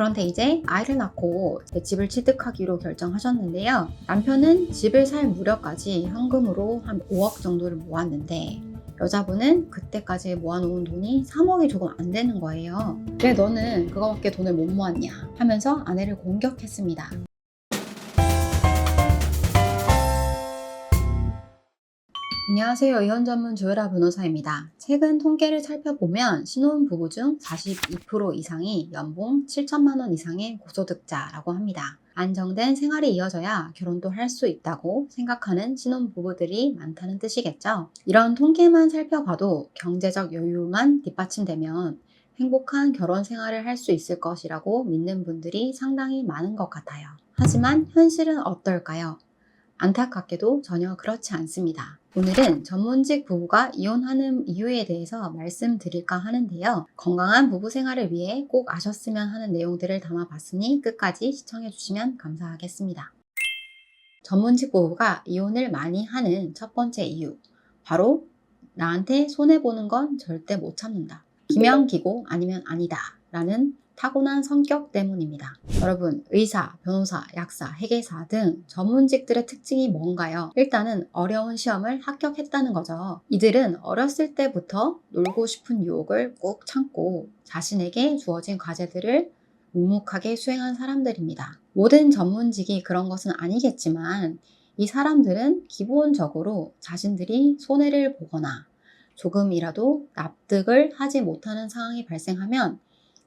그런데 이제 아이를 낳고 집을 취득하기로 결정하셨는데요. 남편은 집을 살 무렵까지 현금으로 한 5억 정도를 모았는데 여자분은 그때까지 모아놓은 돈이 3억이 조금 안 되는 거예요. 왜 너는 그거밖에 돈을 못 모았냐 하면서 아내를 공격했습니다. 안녕하세요. 이혼 전문 조율아 변호사입니다. 최근 통계를 살펴보면 신혼부부 중 42% 이상이 연봉 7천만 원 이상의 고소득자라고 합니다. 안정된 생활이 이어져야 결혼도 할 수 있다고 생각하는 신혼부부들이 많다는 뜻이겠죠. 이런 통계만 살펴봐도 경제적 여유만 뒷받침되면 행복한 결혼 생활을 할 수 있을 것이라고 믿는 분들이 상당히 많은 것 같아요. 하지만 현실은 어떨까요? 안타깝게도 전혀 그렇지 않습니다. 오늘은 전문직 부부가 이혼하는 이유에 대해서 말씀드릴까 하는데요. 건강한 부부 생활을 위해 꼭 아셨으면 하는 내용들을 담아봤으니 끝까지 시청해주시면 감사하겠습니다. 전문직 부부가 이혼을 많이 하는 첫 번째 이유, 바로 나한테 손해보는 건 절대 못 참는다. 기면 기고 아니면 아니다 라는 타고난 성격 때문입니다. 여러분, 의사, 변호사, 약사, 회계사 등 전문직들의 특징이 뭔가요? 일단은 어려운 시험을 합격했다는 거죠. 이들은 어렸을 때부터 놀고 싶은 유혹을 꼭 참고 자신에게 주어진 과제들을 묵묵하게 수행한 사람들입니다. 모든 전문직이 그런 것은 아니겠지만 이 사람들은 기본적으로 자신들이 손해를 보거나 조금이라도 납득을 하지 못하는 상황이 발생하면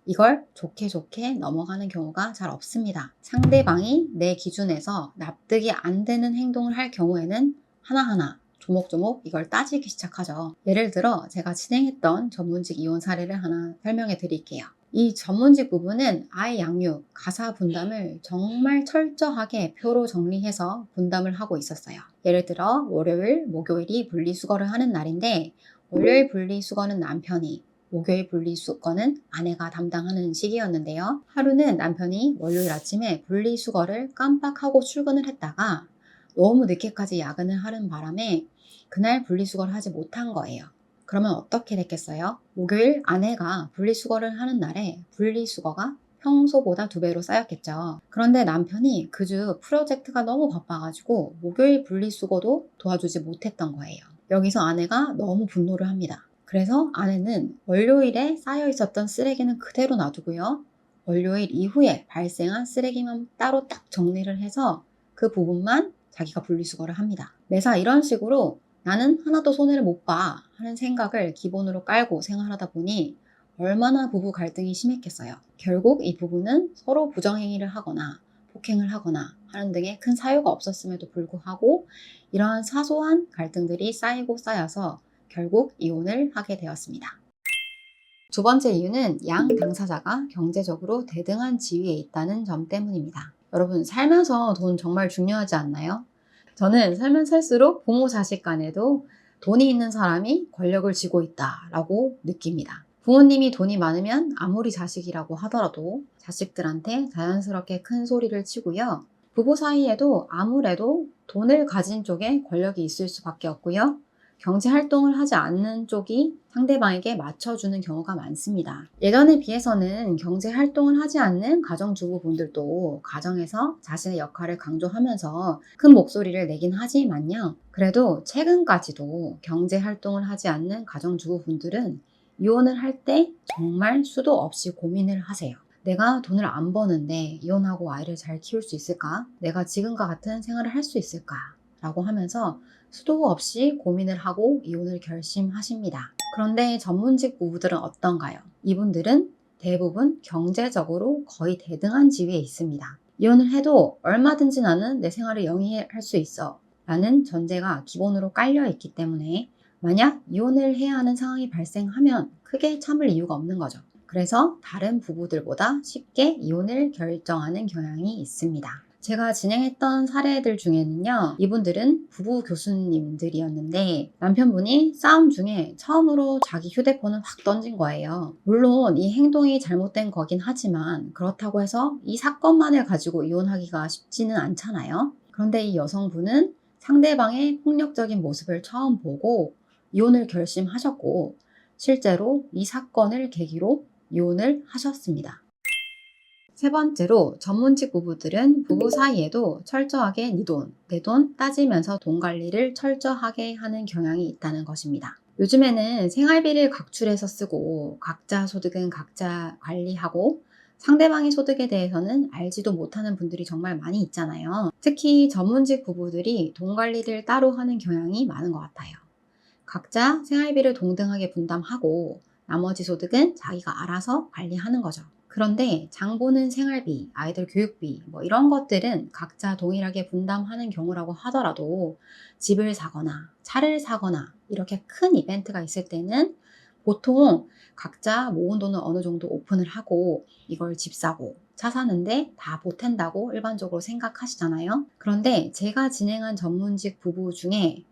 이걸 좋게 넘어가는 경우가 잘 없습니다. 상대방이 내 기준에서 납득이 안 되는 행동을 할 경우에는 하나하나 조목조목 이걸 따지기 시작하죠. 예를 들어 제가 진행했던 전문직 이혼 사례를 하나 설명해 드릴게요. 이 전문직 부부는 아이 양육, 가사 분담을 정말 철저하게 표로 정리해서 분담을 하고 있었어요. 예를 들어 월요일, 목요일이 분리수거를 하는 날인데 월요일 분리수거는 남편이, 목요일 분리수거는 아내가 담당하는 시기였는데요. 하루는 남편이 월요일 아침에 분리수거를 깜빡하고 출근을 했다가 너무 늦게까지 야근을 하는 바람에 그날 분리수거를 하지 못한 거예요. 그러면 어떻게 됐겠어요? 목요일 아내가 분리수거를 하는 날에 분리수거가 평소보다 2배로 쌓였겠죠. 그런데 남편이 그 주 프로젝트가 너무 바빠가지고 목요일 분리수거도 도와주지 못했던 거예요. 여기서 아내가 너무 분노를 합니다. 그래서 아내는 월요일에 쌓여 있었던 쓰레기는 그대로 놔두고요. 월요일 이후에 발생한 쓰레기만 따로 딱 정리를 해서 그 부분만 자기가 분리수거를 합니다. 매사 이런 식으로 나는 하나도 손해를 못 봐 하는 생각을 기본으로 깔고 생활하다 보니 얼마나 부부 갈등이 심했겠어요. 결국 이 부부는 서로 부정행위를 하거나 폭행을 하거나 하는 등의 큰 사유가 없었음에도 불구하고 이러한 사소한 갈등들이 쌓이고 쌓여서 결국 이혼을 하게 되었습니다. 두 번째 이유는 양 당사자가 경제적으로 대등한 지위에 있다는 점 때문입니다. 여러분, 살면서 돈 정말 중요하지 않나요? 저는 살면 살수록 부모 자식 간에도 돈이 있는 사람이 권력을 쥐고 있다라고 느낍니다. 부모님이 돈이 많으면 아무리 자식이라고 하더라도 자식들한테 자연스럽게 큰 소리를 치고요. 부부 사이에도 아무래도 돈을 가진 쪽에 권력이 있을 수밖에 없고요. 경제 활동을 하지 않는 쪽이 상대방에게 맞춰주는 경우가 많습니다. 예전에 비해서는 경제 활동을 하지 않는 가정주부분들도 가정에서 자신의 역할을 강조하면서 큰 목소리를 내긴 하지만요. 그래도 최근까지도 경제 활동을 하지 않는 가정주부분들은 이혼을 할 때 정말 수도 없이 고민을 하세요. 내가 돈을 안 버는데 이혼하고 아이를 잘 키울 수 있을까? 내가 지금과 같은 생활을 할 수 있을까? 라고 하면서 수도 없이 고민을 하고 이혼을 결심하십니다. 그런데 전문직 부부들은 어떤가요? 이분들은 대부분 경제적으로 거의 대등한 지위에 있습니다. 이혼을 해도 얼마든지 나는 내 생활을 영위할 수 있어 라는 전제가 기본으로 깔려 있기 때문에 만약 이혼을 해야 하는 상황이 발생하면 크게 참을 이유가 없는 거죠. 그래서 다른 부부들보다 쉽게 이혼을 결정하는 경향이 있습니다. 제가 진행했던 사례들 중에는요, 이분들은 부부 교수님들이었는데 남편분이 싸움 중에 처음으로 자기 휴대폰을 확 던진 거예요. 물론 이 행동이 잘못된 거긴 하지만 그렇다고 해서 이 사건만을 가지고 이혼하기가 쉽지는 않잖아요. 그런데 이 여성분은 상대방의 폭력적인 모습을 처음 보고 이혼을 결심하셨고 실제로 이 사건을 계기로 이혼을 하셨습니다. 세 번째로 전문직 부부들은 부부 사이에도 철저하게 네 돈, 내 돈 따지면서 돈 관리를 철저하게 하는 경향이 있다는 것입니다. 요즘에는 생활비를 각출해서 쓰고 각자 소득은 각자 관리하고 상대방의 소득에 대해서는 알지도 못하는 분들이 정말 많이 있잖아요. 특히 전문직 부부들이 돈 관리를 따로 하는 경향이 많은 것 같아요. 각자 생활비를 동등하게 분담하고 나머지 소득은 자기가 알아서 관리하는 거죠. 그런데 장보는 생활비, 아이들 교육비 이런 것들은 각자 동일하게 분담하는 경우라고 하더라도 집을 사거나 차를 사거나 이렇게 큰 이벤트가 있을 때는 보통 각자 모은 돈을 어느 정도 오픈을 하고 이걸 집 사고 차 사는데 다 보탠다고 일반적으로 생각하시잖아요. 그런데 제가 진행한 전문직 부부 중에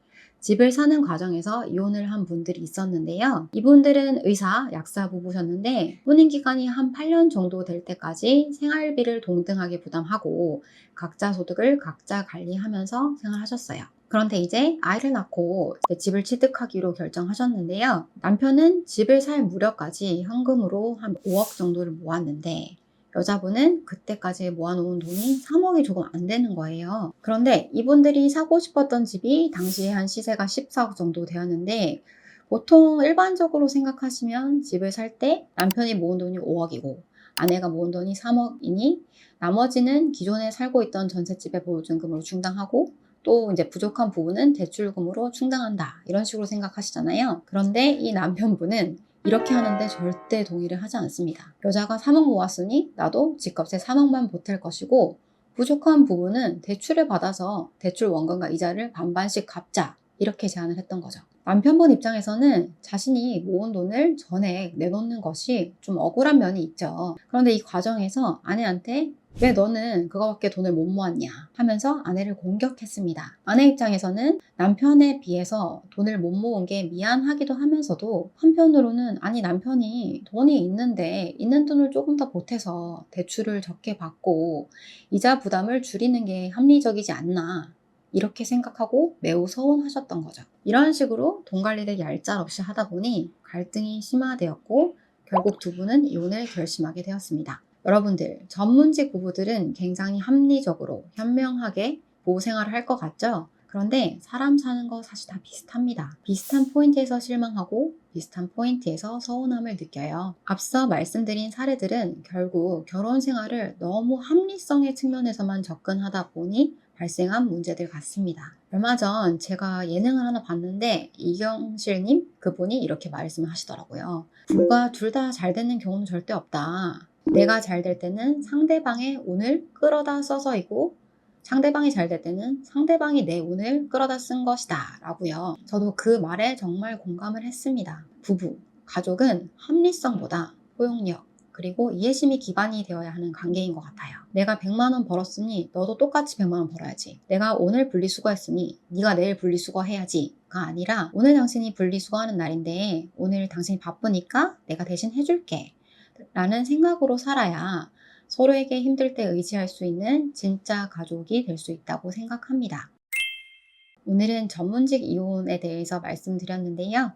집을 사는 과정에서 이혼을 한 분들이 있었는데요. 이분들은 의사, 약사 부부셨는데 혼인 기간이 한 8년 정도 될 때까지 생활비를 동등하게 부담하고 각자 소득을 각자 관리하면서 생활하셨어요. 그런데 이제 아이를 낳고 집을 취득하기로 결정하셨는데요. 남편은 집을 살 무렵까지 현금으로 한 5억 정도를 모았는데 여자분은 그때까지 모아놓은 돈이 3억이 조금 안 되는 거예요. 그런데 이분들이 사고 싶었던 집이 당시에 한 시세가 14억 정도 되었는데 보통 일반적으로 생각하시면 집을 살 때 남편이 모은 돈이 5억이고 아내가 모은 돈이 3억이니 나머지는 기존에 살고 있던 전셋집의 보증금으로 충당하고 또 이제 부족한 부분은 대출금으로 충당한다 이런 식으로 생각하시잖아요. 그런데 이 남편분은 이렇게 하는데 절대 동의를 하지 않습니다. 여자가 3억 모았으니 나도 집값에 3억만 보탤 것이고 부족한 부분은 대출을 받아서 대출 원금과 이자를 반반씩 갚자 이렇게 제안을 했던 거죠. 남편분 입장에서는 자신이 모은 돈을 전액 내놓는 것이 좀 억울한 면이 있죠. 그런데 이 과정에서 아내한테 왜 너는 그거밖에 돈을 못 모았냐 하면서 아내를 공격했습니다. 아내 입장에서는 남편에 비해서 돈을 못 모은 게 미안하기도 하면서도 한편으로는 아니 남편이 돈이 있는데 있는 돈을 조금 더 보태서 대출을 적게 받고 이자 부담을 줄이는 게 합리적이지 않나 이렇게 생각하고 매우 서운하셨던 거죠. 이런 식으로 돈 관리를 얄짤없이 하다 보니 갈등이 심화되었고 결국 두 분은 이혼을 결심하게 되었습니다. 여러분들, 전문직 부부들은 굉장히 합리적으로 현명하게 부부 생활을 할 것 같죠? 그런데 사람 사는 거 사실 다 비슷합니다. 비슷한 포인트에서 실망하고 비슷한 포인트에서 서운함을 느껴요. 앞서 말씀드린 사례들은 결국 결혼 생활을 너무 합리성의 측면에서만 접근하다 보니 발생한 문제들 같습니다. 얼마 전 제가 예능을 하나 봤는데 이경실님 그분이 이렇게 말씀을 하시더라고요. 부부가 둘 다 잘 되는 경우는 절대 없다. 내가 잘 될 때는 상대방의 운을 끌어다 써서이고 상대방이 잘 될 때는 상대방이 내 운을 끌어다 쓴 것이다 라고요. 저도 그 말에 정말 공감을 했습니다. 부부, 가족은 합리성보다 포용력 그리고 이해심이 기반이 되어야 하는 관계인 것 같아요. 내가 100만 원 벌었으니 너도 똑같이 100만 원 벌어야지. 내가 오늘 분리수거했으니 네가 내일 분리수거해야지가 아니라 오늘 당신이 분리수거하는 날인데 오늘 당신이 바쁘니까 내가 대신 해줄게 라는 생각으로 살아야 서로에게 힘들 때 의지할 수 있는 진짜 가족이 될 수 있다고 생각합니다. 오늘은 전문직 이혼에 대해서 말씀드렸는데요.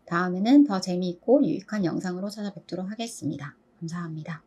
다음에는 더 재미있고 유익한 영상으로 찾아뵙도록 하겠습니다. 감사합니다.